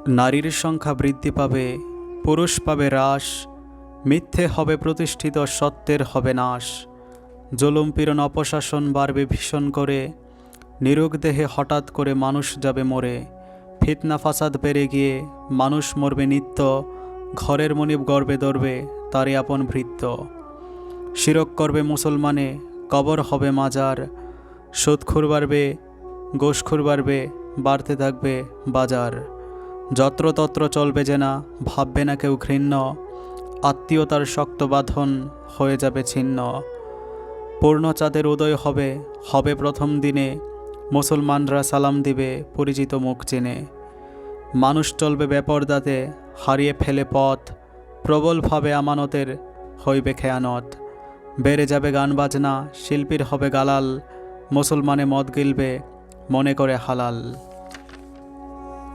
নারীর সংখ্যা বৃদ্ধি পাবে, পুরুষ পাবে হ্রাস, মিথ্যে হবে প্রতিষ্ঠিত, সত্যের হবে নাশ। জুলুম পীড়ন অপশাসন বাড়বে ভীষণ করে, নিরোগ দেহে হঠাৎ করে মানুষ যাবে মরে। ফিতনা ফাসাদ বেড়ে গিয়ে মানুষ মরবে নিত্য, ঘরের মনিব গর্বে ধরবে তারই আপন ভৃত্য। শিরক করবে মুসলমানে, কবর হবে মাজার, সুদখোর বাড়বে, গোশখোর বাড়বে, বাড়তে থাকবে বাজার। যত্রতত্র চলবে যে না, ভাববে না কেউ ঘৃণ্য, আত্মীয়তার শক্ত বাঁধন হয়ে যাবে ছিন্ন। পূর্ণ চাঁদের উদয় হবে, হবে প্রথম দিনে, মুসলমানরা সালাম দিবে পরিচিত মুখ চিনে। মানুষ চলবে বেপরদাতে, হারিয়ে ফেলে পথ, প্রবলভাবে আমানতের হইবে খেয়ানত। বেড়ে যাবে গান বাজনা, শিল্পীর হবে গালাল, মুসলমানে মদ গিলবে মনে করে হালাল।